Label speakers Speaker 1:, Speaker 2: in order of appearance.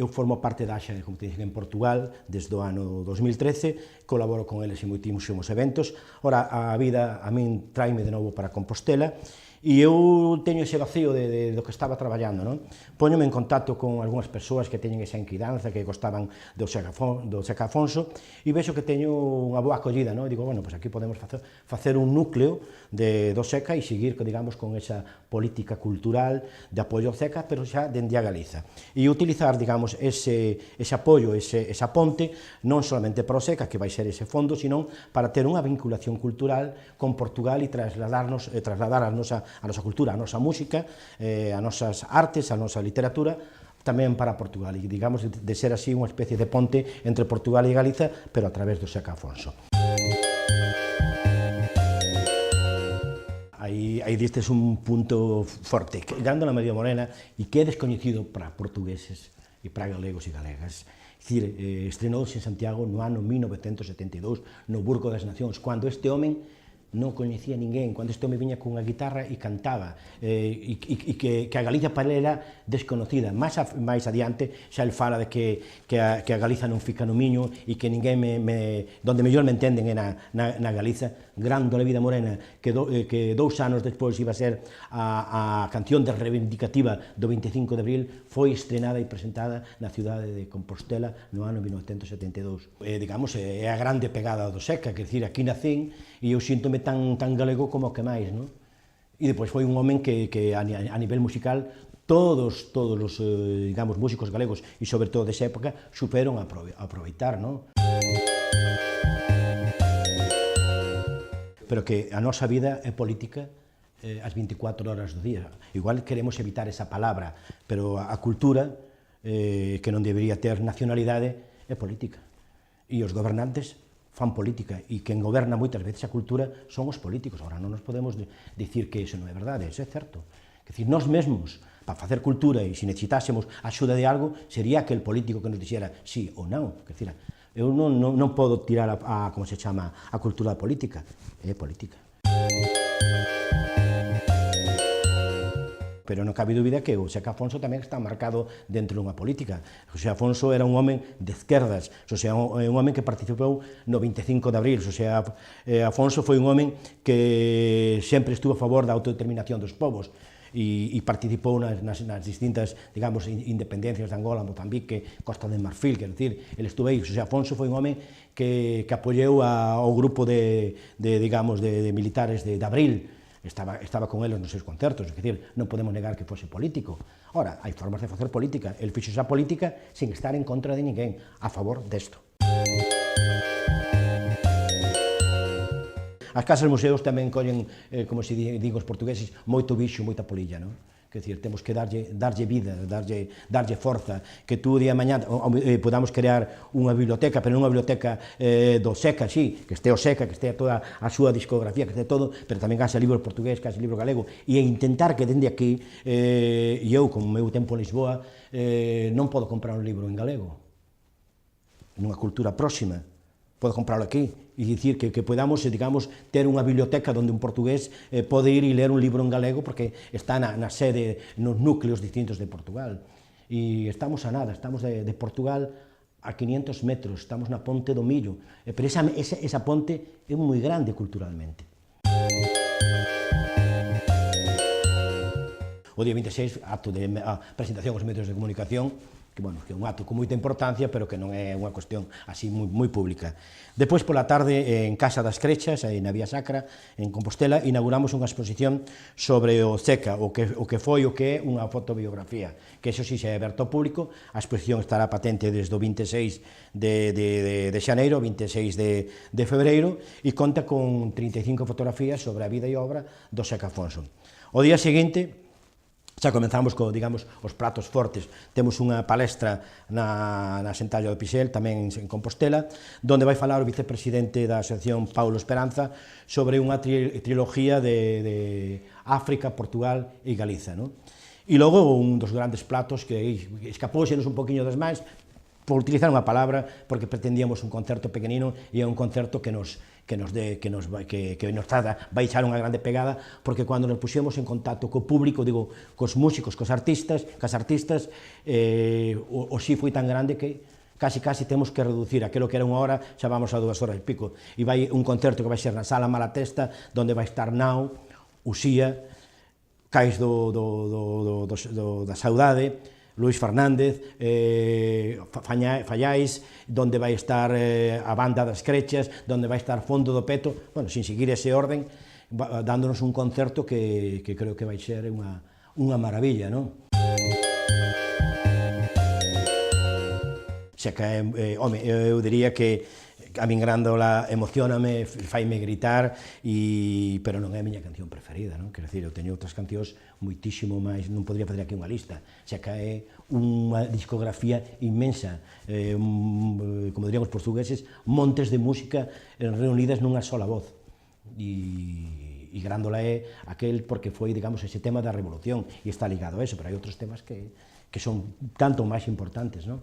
Speaker 1: eu formo parte da AXA de competición en Portugal desde o ano 2013, colaboro con eles en moitísimos eventos. Ora, a vida a min traime de novo para Compostela, e eu teño ese vacío do que estaba traballando, non? Póñome en contacto con algunhas persoas que teñen esa inquedanza, que gostaban do Seca Afonso, e vexo que teño unha boa acollida, non? E digo, bueno, pois aquí podemos facer un núcleo do Seca e seguir, digamos, con esa política cultural de apoio ao Seca, pero xa dende a Galiza. E utilizar, digamos, ese apoio, esa ponte, non solamente para o Seca, que vai ser ese fondo, sino para ter unha vinculación cultural con Portugal e trasladar a nosa cultura, a nosa música, a nosas artes, a nosa literatura, tamén para Portugal, e digamos de ser así unha especie de ponte entre Portugal e Galiza, pero a través do Seca Afonso. Aí distes un punto forte, Gándola María Morena, e que é descoñecido para portugueses e para galegos e galegas. É dicir, estrenouse en Santiago no ano 1972, no Burgo das Nacións, cando este home non coñecía ninguén, cando este home viña cunha guitarra e cantaba, e que a Galiza para ele era desconocida. Máis adiante xa el fala de que a Galiza non fica no Miño e que ninguén donde mellor me entenden é na Galiza. Gándola Vida Morena, que 2 anos despois iba a ser a canción de reivindicativa do 25 de abril, foi estrenada e presentada na cidade de Compostela no ano 1972. Digamos, é a grande pegada do Seca, que decir, aquí nacín e eu síntome tan galego como o que máis, non? E depois foi un home que a nivel musical todos os, digamos, músicos galegos e sobre todo desa época superon a aproveitar, non? Pero que a nosa vida é política as 24 horas do día. Igual queremos evitar esa palabra, pero a cultura, que non debería ter nacionalidade, é política. E os gobernantes fan política, e quen goberna moitas veces a cultura son os políticos. Agora, non nos podemos dicir que iso non é verdade, iso é certo. É dicir, nós mesmos, para facer cultura, e se necesitásemos axuda de algo, sería aquel político que nos dixera sí ou non. É dicir, eu non podo tirar como se chama, a cultura política, é política. Pero non cabe dúbida que o Seca Afonso tamén está marcado dentro dunha política. José Afonso era un home de esquerdas, é un home que participou no 25 de abril. José Afonso foi un home que sempre estuvo a favor da autodeterminación dos povos, e participou nas distintas, digamos, independencias de Angola, Mozambique, Costa de Marfil, quer dizer, ele estuvo aí. José Afonso foi un home que apoiou ao grupo de militares de Abril, estaba con eles nos seus concertos, é dicir, non podemos negar que fose político. Ora, hai formas de facer política, el fixo esa política sin estar en contra de ninguén, a favor desto. As casas museos tamén collen, como se digo os portugueses, moito bicho, moita polilla, non? Quer dizer, temos que darlle vida, darlle forza, que tú día mañá podamos crear unha biblioteca, pero non unha biblioteca do Seca, sí, que este o Seca, que este toda a súa discografía, que este todo, pero tamén que haxa libro portugués, que haxa libro galego, e intentar que dende aquí, e eu, como meu tempo en Lisboa, non podo comprar un libro en galego, nunha cultura próxima, podo comprarlo aquí, e dicir que podamos, digamos, ter unha biblioteca onde un portugués pode ir e ler un libro en galego, porque está na sede, nos núcleos distintos de Portugal. E estamos a nada, estamos de Portugal a 500 metros, estamos na Ponte do Millo, pero esa ponte é moi grande culturalmente. O día 26, acto de presentación aos medios de comunicación, que é un acto con moita importancia, pero que non é unha cuestión así moi pública. Depois, pola tarde, en Casa das Crechas, na Vía Sacra, en Compostela, inauguramos unha exposición sobre o Seca, o que foi o que é unha fotobiografía, que eso sí se é aberto ao público. A exposición estará patente desde o 26 de xaneiro, 26 de febreiro, e conta con 35 fotografías sobre a vida e obra do Seca Afonso. O día seguinte, xa comenzamos digamos, os pratos fortes. Temos unha palestra na Sentalla do Pixel, tamén en Compostela, onde vai falar o vicepresidente da Asociación Paulo Esperanza sobre unha trilogía de África, Portugal e Galiza. E logo, un dos grandes platos que escapóxenos un poquinho das máis, por utilizar unha palabra, porque pretendíamos un concerto pequenino, e é un concerto que nos vai echar unha grande pegada, porque cando nos puxemos en contacto co público, digo, cos músicos, cos artistas, o sí foi tan grande que casi temos que reducir aquilo que era unha hora, xa vamos a 2 horas e pico, e vai un concerto que vai ser na Sala Malatesta, donde vai estar Nao, Uxía, Cais da Saudade, Luís Fernández, Fallais, donde vai estar a Banda das Crechas, donde vai estar Fondo do Peto, bueno, sin seguir ese orden, dándonos un concerto que creo que vai ser unha maravilla, non? Xa que, home, eu diría que a min Grándola emocioname, faime gritar, pero non é a miña canción preferida, non? Quero dicir, eu teño outras cancións moitísimo máis, non podría fazer aquí unha lista, xa que é unha discografía inmensa, como dirían os portugueses, montes de música reunidas nunha sola voz, e Grándola é aquel porque foi, digamos, ese tema da revolución, e está ligado a eso, pero hai outros temas que son tanto máis importantes, non?